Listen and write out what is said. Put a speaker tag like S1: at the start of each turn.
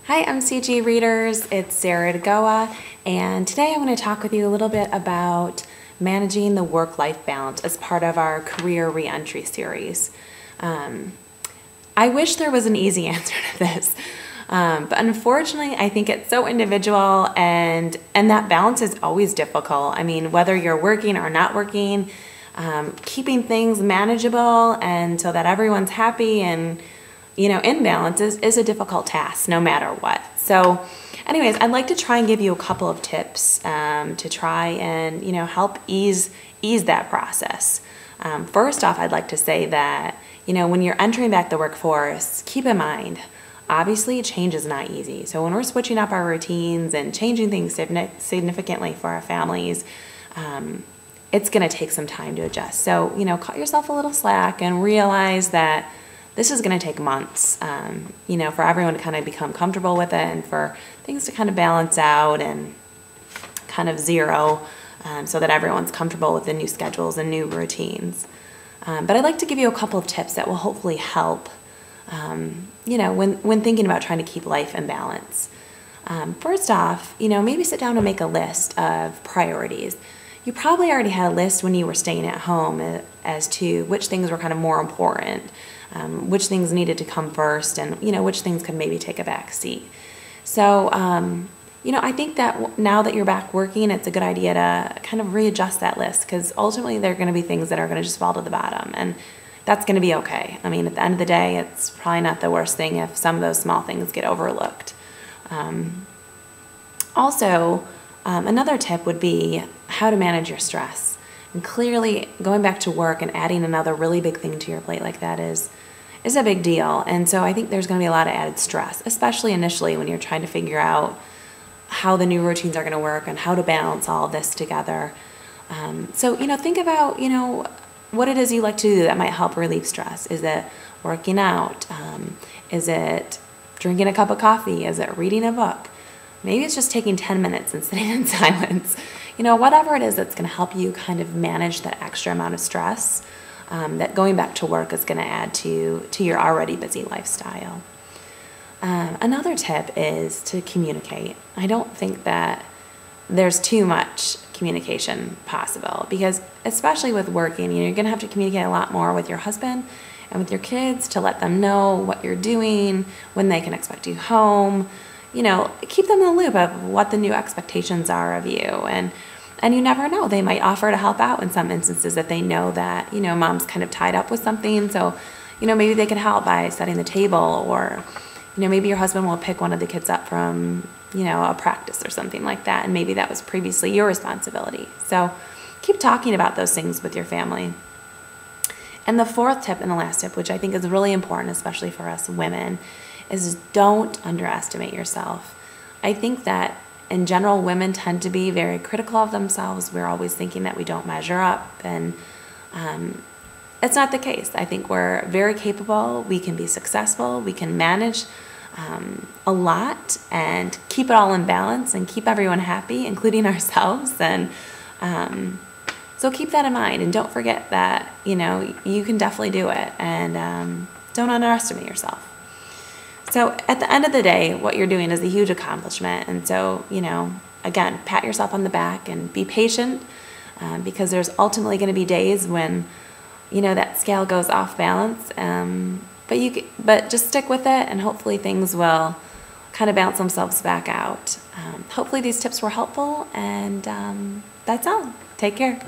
S1: Hi MCG readers, it's Sarah DeGoa, and today I want to talk with you a little bit about managing the work-life balance as part of our career reentry series. I wish there was an easy answer to this, but unfortunately I think it's so individual and that balance is always difficult. I mean, whether you're working or not working, keeping things manageable and so that everyone's happy and in balance is a difficult task no matter what. So anyways, I'd like to try and give you a couple of tips to try and, help ease that process. First off, I'd like to say that, when you're entering back the workforce, keep in mind, obviously change is not easy. So when we're switching up our routines and changing things significantly for our families, it's going to take some time to adjust. So, cut yourself a little slack and realize that this is going to take months, for everyone to kind of become comfortable with it and for things to kind of balance out and kind of zero so that everyone's comfortable with the new schedules and new routines. But I'd like to give you a couple of tips that will hopefully help, when thinking about trying to keep life in balance. First off, maybe sit down and make a list of priorities. You probably already had a list when you were staying at home as to which things were kind of more important, which things needed to come first, and which things could maybe take a back seat. So, I think that now that you're back working, it's a good idea to kind of readjust that list because ultimately there are going to be things that are going to just fall to the bottom, and that's going to be okay. I mean, at the end of the day, it's probably not the worst thing if some of those small things get overlooked. Another tip would be how to manage your stress. And clearly, going back to work and adding another really big thing to your plate like that is a big deal. And so I think there's going to be a lot of added stress, especially initially when you're trying to figure out how the new routines are going to work and how to balance all of this together. Think about, what it is you like to do that might help relieve stress. Is it working out? Is it drinking a cup of coffee? Is it reading a book? Maybe it's just taking 10 minutes and sitting in silence. Whatever it is that's going to help you kind of manage that extra amount of stress that going back to work is going to add to your already busy lifestyle. Another tip is to communicate. I don't think that there's too much communication possible because especially with working, you're going to have to communicate a lot more with your husband and with your kids to let them know what you're doing, when they can expect you home. Keep them in the loop of what the new expectations are of you. And you never know, they might offer to help out in some instances if they know that, mom's kind of tied up with something. So, maybe they can help by setting the table or, maybe your husband will pick one of the kids up from, a practice or something like that. And maybe that was previously your responsibility. So keep talking about those things with your family. And the fourth tip and the last tip, which I think is really important, especially for us women, is don't underestimate yourself. I think that in general, women tend to be very critical of themselves. We're always thinking that we don't measure up, and it's not the case. I think we're very capable. We can be successful. We can manage a lot and keep it all in balance and keep everyone happy, including ourselves. And so keep that in mind, and don't forget that, you can definitely do it, and don't underestimate yourself. So at the end of the day, what you're doing is a huge accomplishment. And so, again, pat yourself on the back and be patient because there's ultimately going to be days when, that scale goes off balance. But just stick with it and hopefully things will kind of bounce themselves back out. Hopefully these tips were helpful, and that's all. Take care.